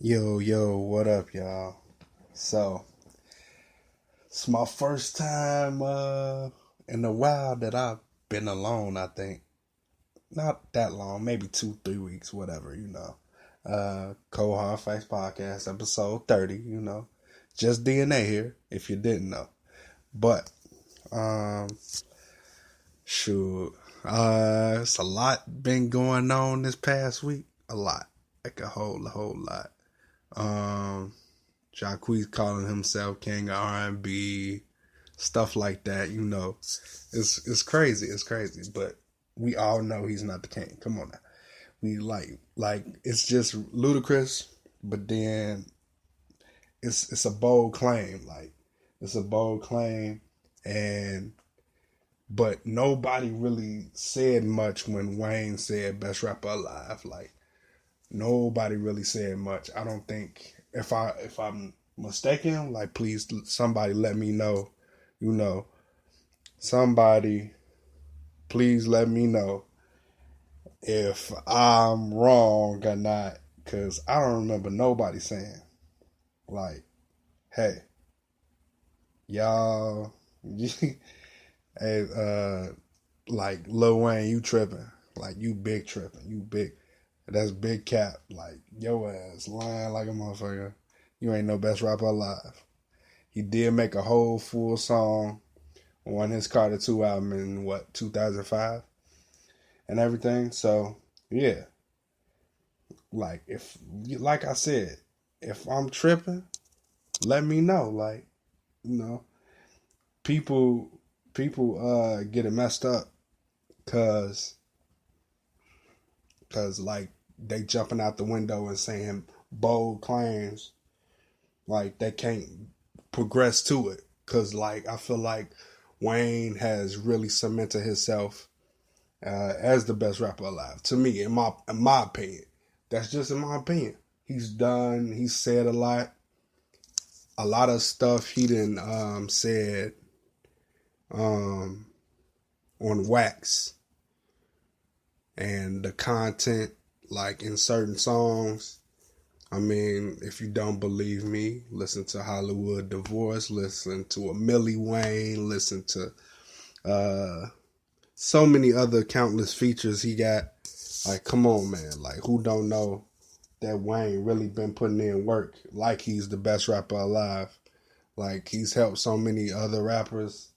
Yo, what up, y'all? So, it's my first time in a while that I've been alone, I think. Not that long, maybe 2, 3 weeks, whatever. Cold Hard Facts Podcast, episode 30. Just DNA here, if you didn't know. But, um, shoot. It's a lot been going on this past week. A lot. Like a whole lot. Um, Jacquees calling himself king of R&B, stuff like that. It's crazy. It's crazy, but we all know he's not the king. Come on now. We like it's just ludicrous, but then it's a bold claim. Like it's a bold claim, and but nobody really said much when Wayne said best rapper alive. Like nobody really said much. I don't think if I'm mistaken, like please somebody let me know. You know, somebody please let me know if I'm wrong or not, cause I don't remember nobody saying like, "Hey, y'all, hey, like Lil Wayne, you tripping? Like you big tripping? You big? That's big cap. Like your ass lying like a motherfucker. You ain't no best rapper alive." He did make a whole full song on his Carter 2 album in 2005 and everything. So yeah, like I said, if I'm tripping, let me know. Like, you know, people get it messed up cause like they jumping out the window and saying bold claims like they can't progress to it. Cause like I feel like Wayne has really cemented himself as the best rapper alive. To me, in my opinion, that's just in my opinion. He's said a lot of stuff he didn't said um, on wax, and the content like in certain songs. I mean, if you don't believe me, listen to Hollywood Divorce, listen to a Millie Wayne, listen to so many other countless features he got. Like, come on, man. Like, who don't know that Wayne really been putting in work like he's the best rapper alive? Like, he's helped so many other rappers.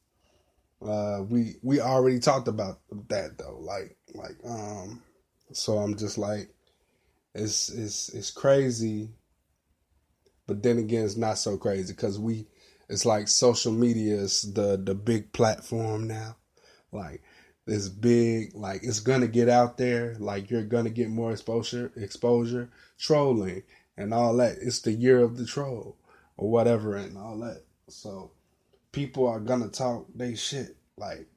We already talked about that though. So I'm just like, it's crazy, but then again, it's not so crazy because it's like social media is the big platform now. Like it's big, like it's gonna get out there. Like you're gonna get more exposure, trolling and all that. It's the year of the troll or whatever and all that. So people are gonna talk they shit. Like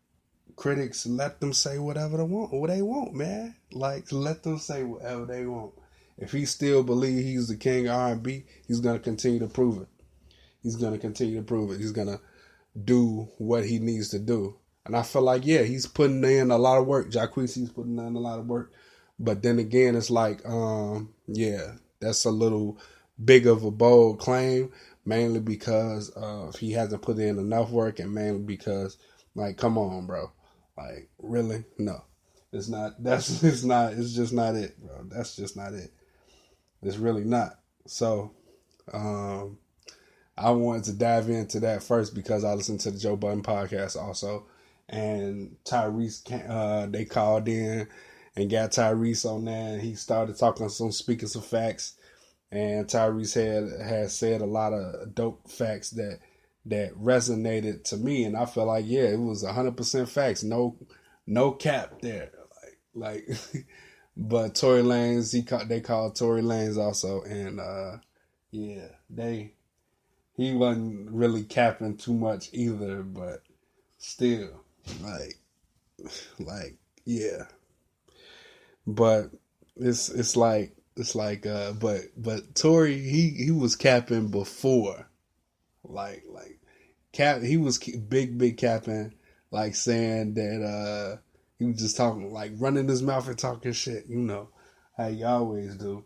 critics, let them say whatever they want, man. Like let them say whatever they want. If he still believes he's the king of R&B, he's gonna continue to prove it. He's gonna continue to prove it. He's gonna do what he needs to do. And I feel like, yeah, he's putting in a lot of work. Jacquees putting in a lot of work. But then again, it's like, yeah, that's a little big of a bold claim, mainly because he hasn't put in enough work, and mainly because, like, come on, bro. Like, really? No. It's not, it's just not it, bro. That's just not it. It's really not. So, um, I wanted to dive into that first because I listened to the Joe Budden podcast also, and Tyrese, they called in and got Tyrese on there, and he started talking speaking some facts, and Tyrese had said a lot of dope facts that resonated to me, and I felt like yeah, it was 100% facts, no cap there, like. But Tory Lanez, they called Tory Lanez also, and yeah, he wasn't really capping too much either, but still, like, yeah. But but Tory he was capping before, like cap he was big capping, like saying that he was just talking like running his mouth and talking shit, how he always do.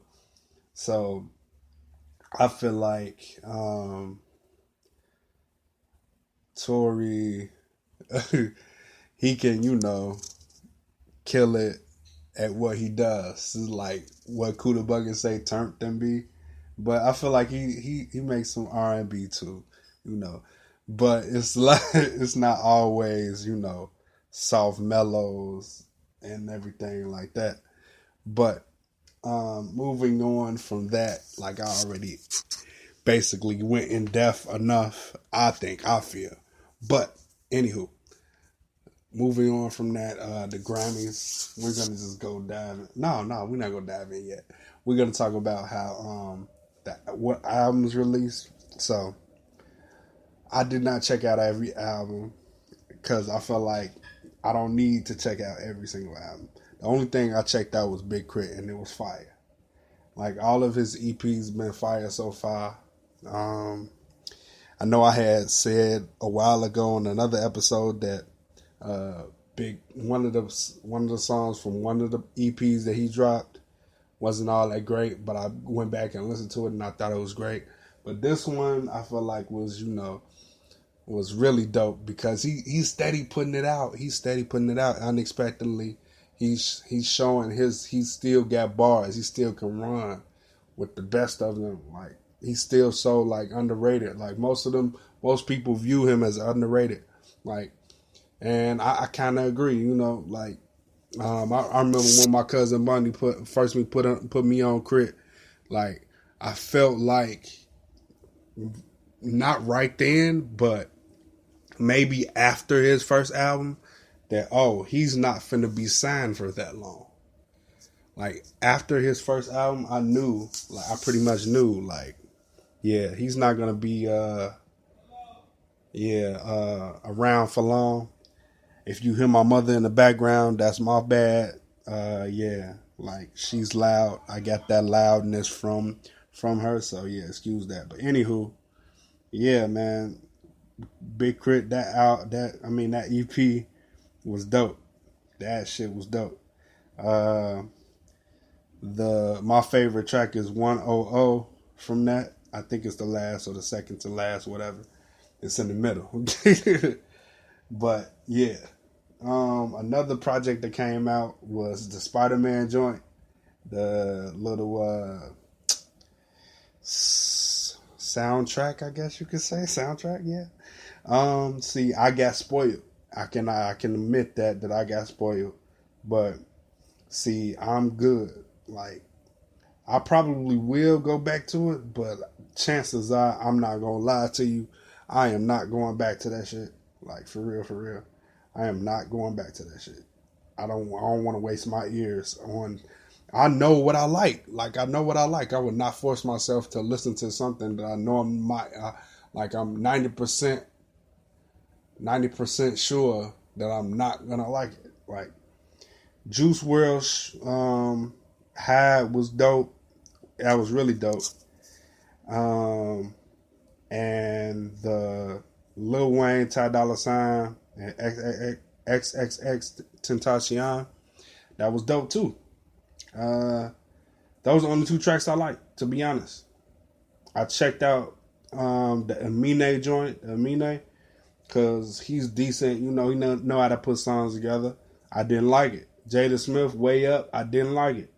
So I feel like Tory, he can, kill it at what he does. It's like what Kuda Buggin say, turn them be. But I feel like he makes some R&B too, you know. But it's like it's not always, soft mellows and everything like that. But moving on from that, like I already basically went in depth enough, I feel. But anywho, moving on from that, the Grammys, we're gonna just go dive in. No, we're not gonna dive in yet. We're gonna talk about how what albums released. So I did not check out every album because I felt like I don't need to check out every single album. The only thing I checked out was Big Crit, and it was fire. Like all of his EPs been fire so far. I know I had said a while ago on another episode that one of the songs from one of the EPs that he dropped wasn't all that great, but I went back and listened to it and I thought it was great. But this one I feel like was really dope because he's steady putting it out. He's steady putting it out unexpectedly. He's showing he still got bars. He still can run with the best of them. Like he's still so like underrated. Like most people view him as underrated. Like, and I kind of agree. Like I remember when my cousin Bundy put me on Crit. Like I felt like not right then, but maybe after his first album, that he's not finna be signed for that long. Like after his first album, I pretty much knew, like, yeah, he's not gonna be around for long. If you hear my mother in the background, that's my bad. Yeah, like she's loud. I got that loudness from her, so yeah, excuse that. But anywho, yeah, man, Big Crit, that EP was dope. That shit was dope. My favorite track is 100 from that. I think it's the last or the second to last, whatever. It's in the middle. But yeah. Another project that came out was the Spider-Man joint. The little soundtrack, I guess you could say. Soundtrack, yeah. See, I got spoiled. I can admit that I got spoiled. But see, I'm good. Like I probably will go back to it, but chances are I'm not gonna lie to you. I am not going back to that shit. Like for real. I am not going back to that shit. I don't want to waste my ears on. I know what I like. Like I know what I like. I would not force myself to listen to something that I know I'm like I'm 90% sure that I'm not gonna like it. Like Juice WRLD High was dope. That was really dope. And the Lil Wayne, Ty Dolla $ign, and XXX Tentacion, that was dope too. Those are the only two tracks I like, to be honest. I checked out the Eminem joint, because he's decent. he know how to put songs together. I didn't like it. Jada Smith, Way Up, I didn't like it.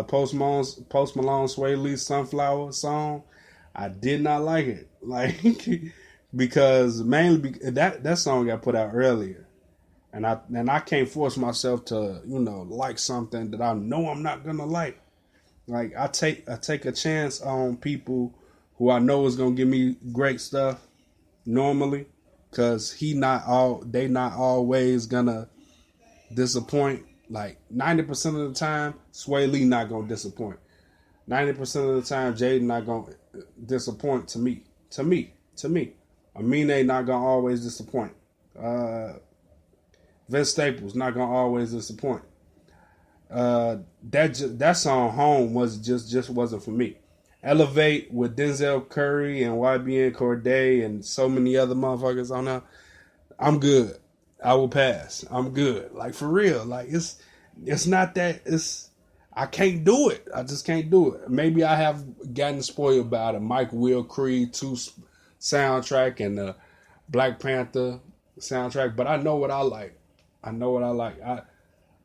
Post Malone, Sway Lee, Sunflower song, I did not like it. Like because mainly that song got put out earlier, and I can't force myself to like something that I know I'm not gonna like. Like I take a chance on people who I know is gonna give me great stuff normally, because they not always gonna disappoint. Like 90% of the time, Sway Lee not gonna disappoint. 90% of the time, Jaden not gonna disappoint to me. Amine not gonna always disappoint. Vince Staples not gonna always disappoint. That song Home was just wasn't for me. Elevate with Denzel Curry and YBN Cordae and so many other motherfuckers on there, I'm good. I will pass. I'm good. Like for real. Like it's not that. I can't do it. I just can't do it. Maybe I have gotten spoiled by the Mike Will Creed 2 soundtrack and the Black Panther soundtrack, but I know what I like. I know what I like.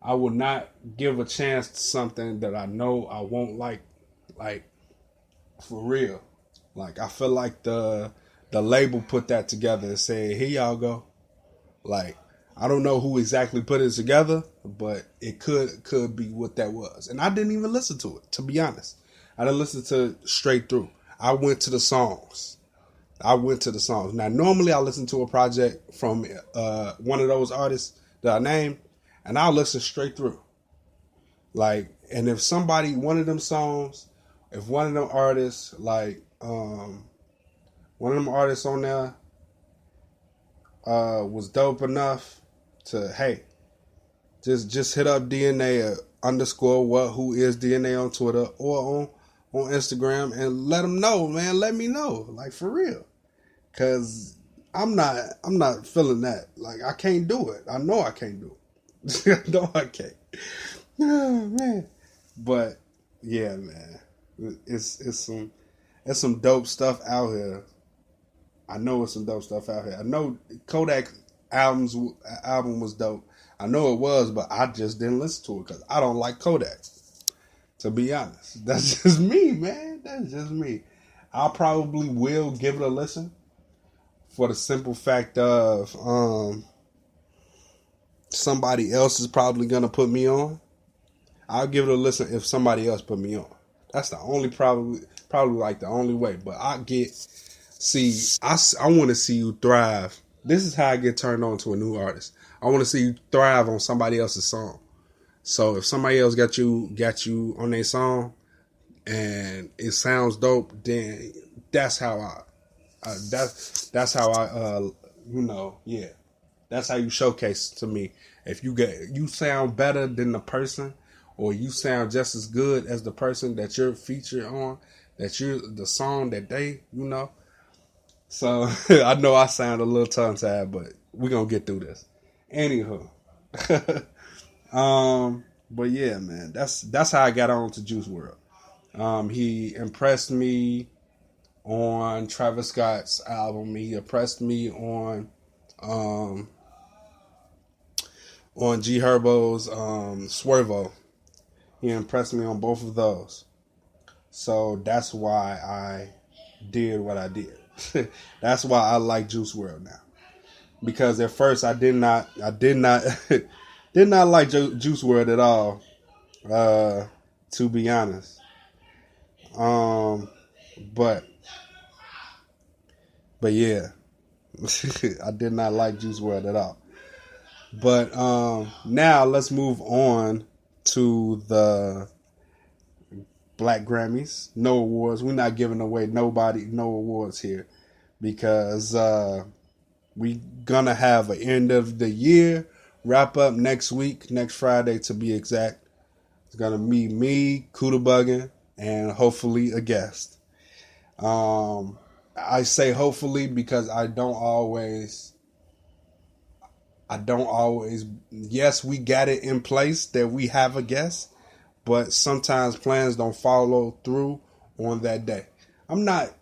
I will not give a chance to something that I know I won't like for real. Like I feel like the label put that together and said, "Here y'all go." Like I don't know who exactly put it together, but it could be what that was. And I didn't even listen to it, to be honest. I didn't listen to it straight through. I went to the songs. Now, normally I listen to a project from one of those artists that I named, and I'll listen straight through. Like, and if somebody, one of them songs, if one of them artists, like, one of them artists on there was dope enough to, hey, just hit up DNA underscore who is DNA on Twitter or on Instagram and let them know, man. Let me know, like for real, cause I'm not feeling that. Like I can't do it. I know I can't do it. I know I can't. Oh, man. But yeah, man, it's some dope stuff out here. I know it's some dope stuff out here. I know Kodak album was dope. I know it was, but I just didn't listen to it because I don't like Kodak. To be honest, that's just me, man. That's just me. I probably will give it a listen for the simple fact of somebody else is probably gonna put me on. I'll give it a listen if somebody else put me on. That's the only probably like the only way. But I want to see you thrive. This is how I get turned on to a new artist. I want to see you thrive on somebody else's song. So if somebody else got you on their song and it sounds dope, then that's how that's how you showcase to me. If you sound better than the person, or you sound just as good as the person that you're featured on, that you're the song that they, So I know I sound a little tongue tied, but we're gonna get through this. Anywho. But yeah, man, that's how I got on to Juice WRLD. He impressed me on Travis Scott's album. He impressed me on G Herbo's Swervo. He impressed me on both of those. So that's why I did what I did. That's why I like Juice WRLD now. Because at first I did not did not like Juice WRLD at all. To be honest. But yeah. I did not like Juice WRLD at all. But now let's move on to the Black Grammys. No awards. We're not giving away no awards here because we gonna have an end of the year wrap up next week, next Friday to be exact. It's gonna be me, Kuda Buggin, and hopefully a guest. I say hopefully because I don't always. Yes, we got it in place that we have a guest, but sometimes plans don't follow through on that day. I'm not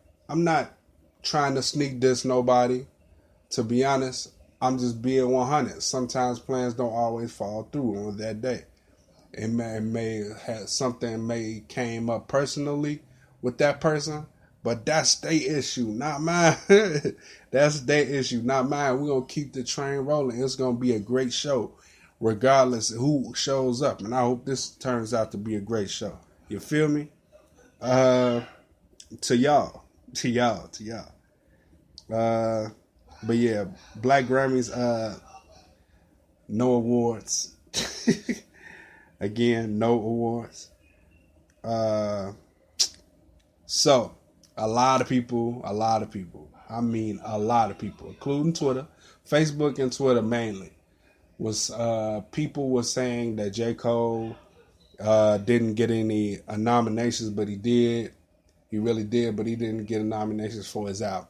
trying to sneak diss nobody. To be honest, I'm just being 100. Sometimes plans don't always fall through on that day. It may have something may came up personally with that person, but that's their issue, not mine. That's their issue, not mine. We're going to keep the train rolling. It's going to be a great show, regardless of who shows up. And I hope this turns out to be a great show. You feel me? To y'all. But yeah, Black Grammys, no awards. Again, no awards. So, a lot of people, I mean a lot of people, including Twitter, Facebook and Twitter mainly, people were saying that J. Cole didn't get any nominations, but he did. He really did, but he didn't get nominations for his album.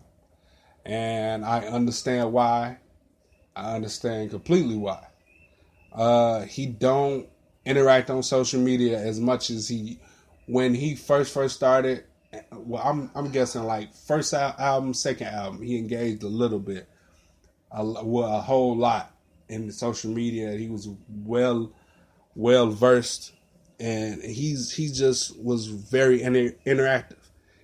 And I understand why. I understand completely why. He don't interact on social media as much as he when he first started. Well, I'm guessing like first album, second album, he engaged a little bit, a whole lot in the social media. He was well versed, and he just was very interactive.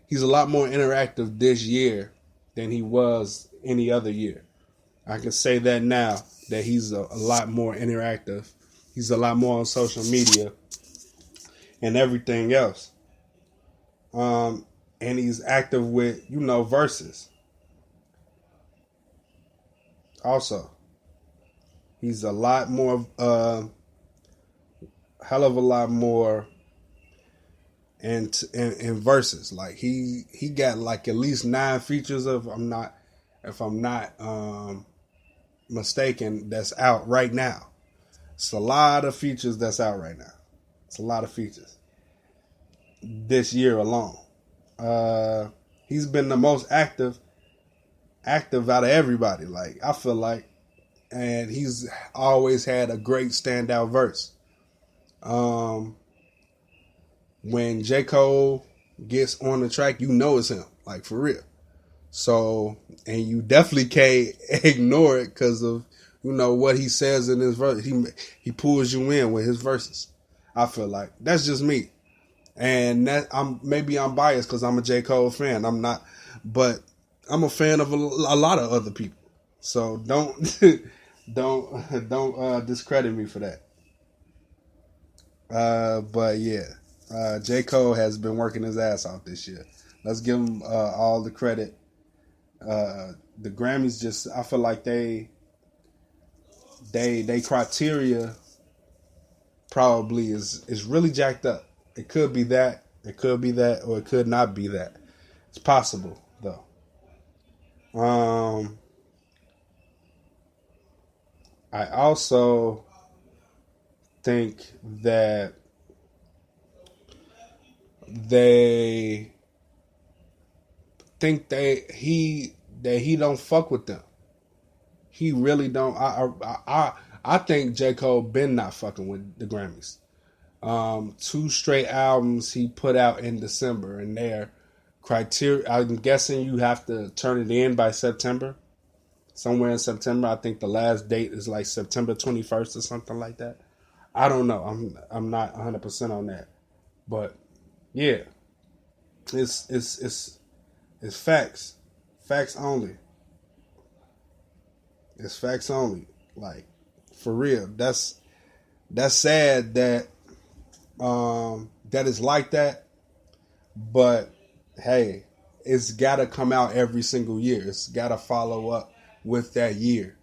He's a lot more interactive this year than he was any other year. I can say that now that he's a lot more interactive. He's a lot more on social media and everything else. And he's active with, verses. Also, he's a lot more, hell of a lot more in verses. Like he got like at least 9 features if I'm not mistaken, that's out right now. It's a lot of features that's out right now. It's a lot of features this year alone. He's been the most active out of everybody. Like I feel like, and he's always had a great standout verse. When J. Cole gets on the track, it's him, like for real. So, and you definitely can't ignore it because of what he says in his verse. He pulls you in with his verses. I feel like that's just me, and that I'm biased because I'm a J. Cole fan. I'm not, but I'm a fan of a lot of other people. So don't don't discredit me for that. But yeah, J. Cole has been working his ass off this year. Let's give him all the credit. The Grammys I feel like they criteria probably is really jacked up. It could be that, or it could not be that. It's possible though. I also think that they think he don't fuck with them. He really don't. I think J. Cole been not fucking with the Grammys. 2 straight albums he put out in December, and their criteria. I'm guessing you have to turn it in by September. Somewhere in September. I think the last date is like September 21st or something like that. I don't know. I'm not 100% on that, but yeah, it's facts only. It's facts only. Like for real. That's sad that that is like that, but hey, it's gotta come out every single year. It's gotta follow up with that year,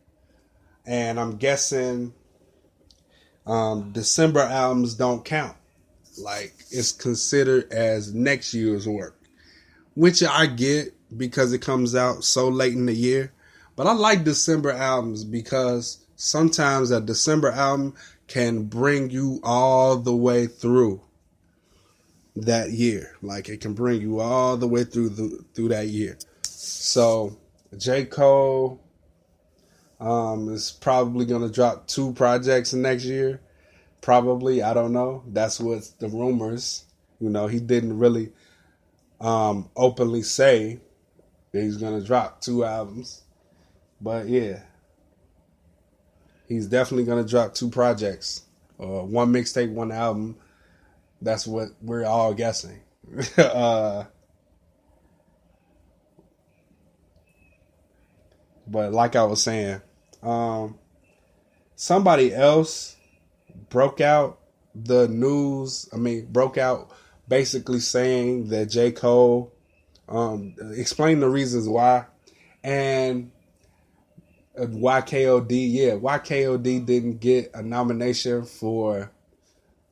and I'm guessing December albums don't count. Like it's considered as next year's work, which I get because it comes out so late in the year. But I like December albums because sometimes a December album can bring you all the way through that year. Like it can bring you all the way through that year. So J. Cole is probably going to drop 2 projects next year. Probably, I don't know. That's what the rumors. He didn't really openly say that he's going to drop 2 albums. But yeah, he's definitely going to drop 2 projects. 1 mixtape, 1 album. That's what we're all guessing. But like I was saying, somebody else broke out basically saying that J. Cole explained the reasons why, and why KOD didn't get a nomination for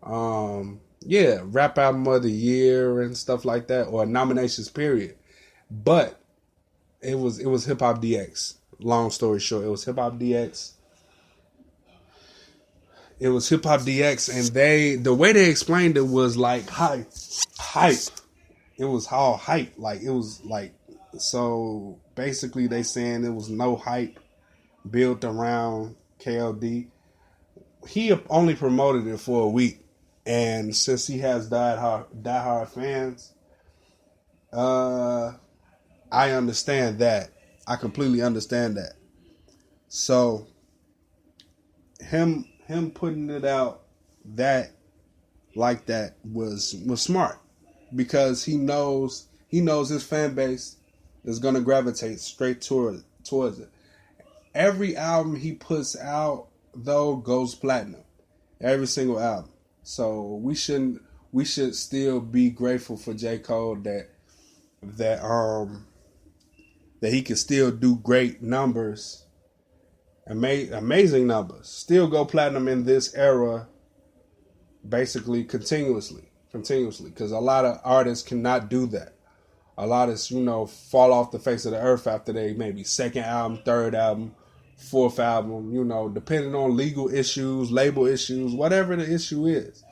Rap Album of the Year and stuff like that, or nominations period. But it was Hip Hop DX. Long story short, it was Hip Hop DX. And the way they explained it was like hype. It was all hype. Like it was like, so basically they saying there was no hype built around KOD. he only promoted it for a week, and since he has diehard fans, uh, I understand that. I completely understand that. So him putting it out that like that was smart because he knows his fan base is gonna gravitate straight towards it. Every album he puts out though goes platinum. Every single album. So we should still be grateful for J. Cole that that he can still do great numbers, amazing numbers, still go platinum in this era, basically continuously, because a lot of artists cannot do that. A lot of fall off the face of the earth after they maybe second album, third album, fourth album, depending on legal issues, label issues, whatever the issue is.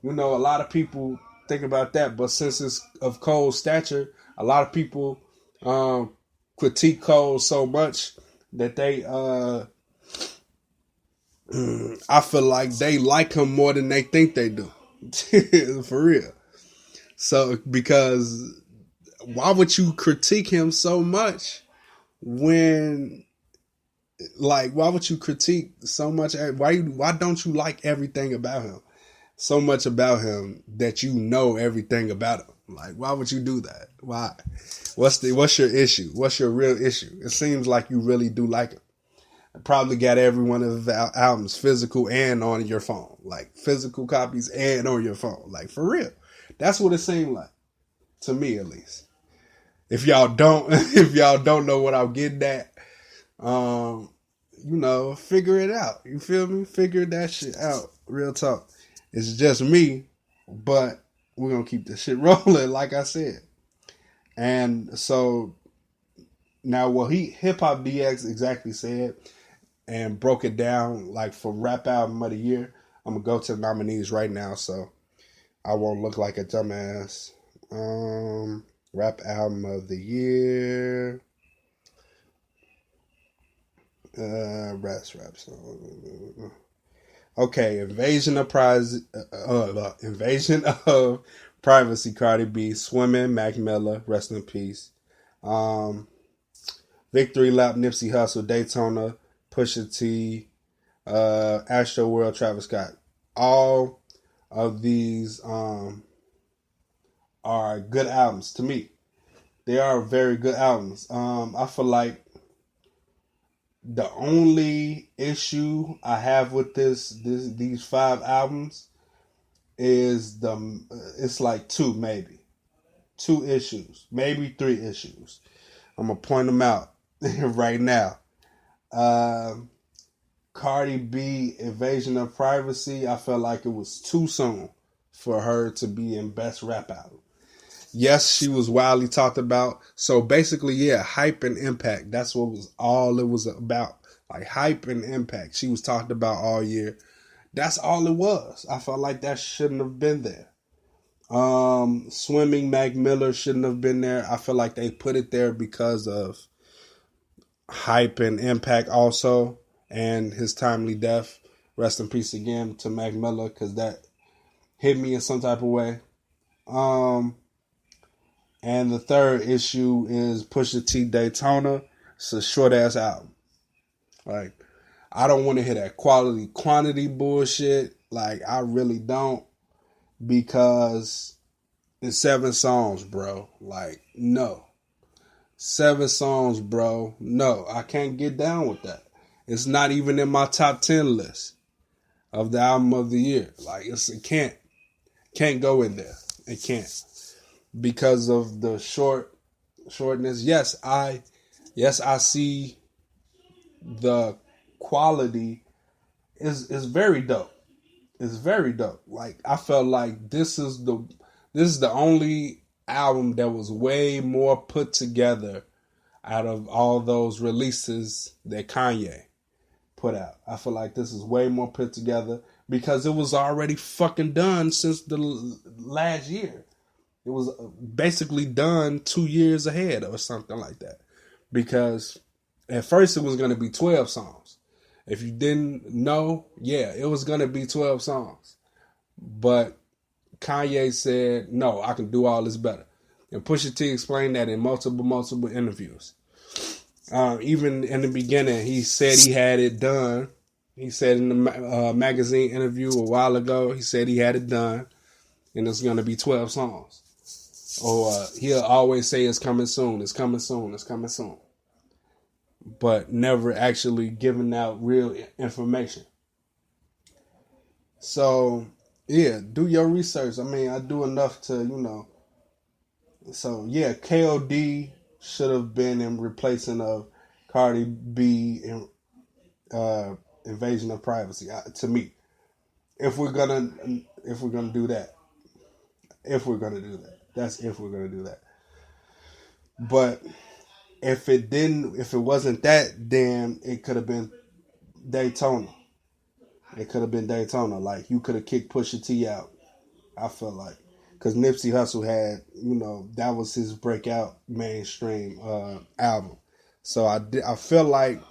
A lot of people think about that, but since it's of Cole's stature, a lot of people critique Cole so much that they I feel like they like him more than they think they do. For real. So because why would you critique him so much when why would you critique so much? Why don't you like everything about him? So much about him that you know everything about him. Like, why would you do that? Why? What's your issue? What's your real issue? It seems like you really do like him. I probably got every one of the albums physical and on your phone. Like physical copies and on your phone. Like for real. That's what it seemed like. To me at least. If y'all don't know what I'm getting at, figure it out. You feel me? Figure that shit out. Real talk. It's just me, but we're gonna keep this shit rolling, like I said. And so now what Hip Hop DX exactly said and broke it down like for Rap Album of the Year. I'm gonna go to the nominees right now, so I won't look like a dumbass. Rap Album of the Year. Rap song. Okay, Invasion of Privacy, Cardi B, Swimming, Mac Miller, rest in peace. Victory Lap, Nipsey Hussle, Daytona, Pusha T, Astro World, Travis Scott. All of these are good albums to me. They are very good albums. I feel like the only issue I have with these 5 albums is it's like 2 issues, maybe 3 issues. I'm gonna point them out right now. Cardi B, Invasion of Privacy. I felt like it was too soon for her to be in Best Rap Album. Yes, she was wildly talked about. So basically, yeah, hype and impact. That's what it was about. Like hype and impact. She was talked about all year. That's all it was. I felt like that shouldn't have been there. Swimming, Mac Miller shouldn't have been there. I feel like they put it there because of hype and impact also. And his timely death. Rest in peace again to Mac Miller, because that hit me in some type of way. And the third issue is Pusha T, Daytona. It's a short ass album. Like, I don't want to hear that quantity bullshit. Like, I really don't, because it's 7 songs, bro. Like, no. 7 songs, bro. No, I can't get down with that. It's not even in my top 10 list of the album of the year. Like, it can't go in there. It can't. Because of the shortness. Yes, I see the quality is very dope. It's very dope. Like, I felt like this is the only album that was way more put together out of all those releases that Kanye put out. I feel like this is way more put together because it was already fucking done since the last year. It was basically done 2 years ahead or something like that. Because at first it was going to be 12 songs. If you didn't know, yeah, it was going to be 12 songs. But Kanye said, no, I can do all this better. And Pusha T explained that in multiple interviews. Even in the beginning, he said he had it done. He said in the magazine interview a while ago, he said he had it done. And it's going to be 12 songs. Or he'll always say it's coming soon, it's coming soon, it's coming soon. But never actually giving out real information. So, yeah, do your research. I mean, I do enough to, So, yeah, KOD should have been in replacing of Cardi B in Invasion of Privacy, to me. If we're gonna do that. If we're gonna do that. That's if we're gonna do that. But if it wasn't that, then it could have been Daytona. It could have been Daytona. Like, you could have kicked Pusha T out, I feel like. Because Nipsey Hussle had, that was his breakout mainstream album. So I feel like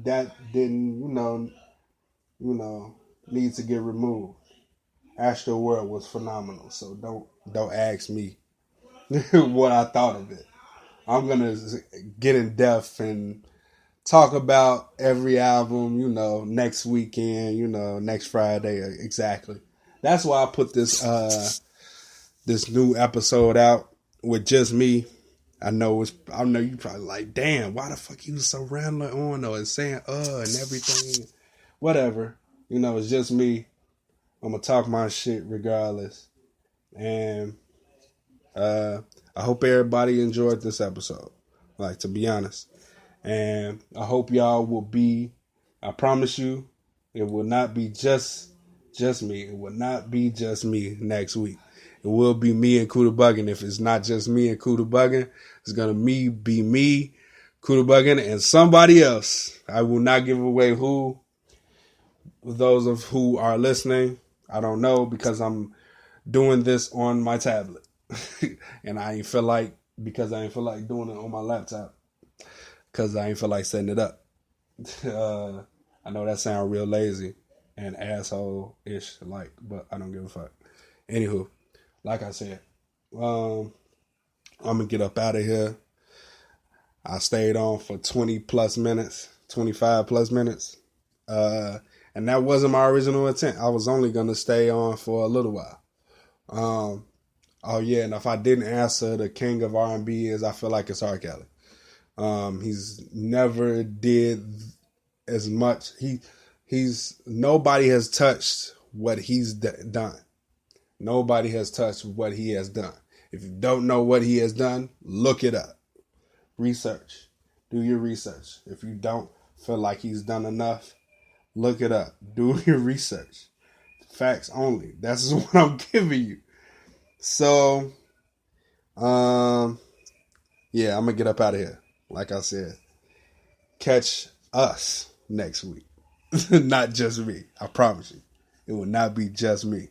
that didn't, need to get removed. Astro World was phenomenal. So don't ask me what I thought of it. I'm going to get in depth and talk about every album, next weekend, next Friday, exactly. That's why I put this this new episode out with just me. I know you probably like, damn, why the fuck you was so rambling on though and saying and everything, whatever. It's just me. I'm gonna talk my shit regardless, and I hope everybody enjoyed this episode. Like, to be honest. And I hope y'all will be, I promise you, it will not be just me. It will not be just me next week. It will be me and Kuda Buggin. If it's not just me and Kuda Buggin, it's going to be me, Kuda Buggin, and somebody else. I will not give away who. Those of who are listening, I don't know, because I'm doing this on my tablet. And I ain't feel like doing it on my laptop. Because I ain't feel like setting it up. I know that sounds real lazy and asshole-ish, but I don't give a fuck. Anywho, like I said, I'm going to get up out of here. I stayed on for 25 plus minutes. And that wasn't my original intent. I was only going to stay on for a little while. Oh, yeah, and if I didn't answer, the king of R&B I feel like it's R. Kelly. He's never did as much. Nobody has touched what he's done. Nobody has touched what he has done. If you don't know what he has done, look it up. Research. Do your research. If you don't feel like he's done enough, look it up. Do your research. Facts only. That's what I'm giving you. So, yeah, I'm going to get up out of here. Like I said, catch us next week. Not just me. I promise you. It will not be just me.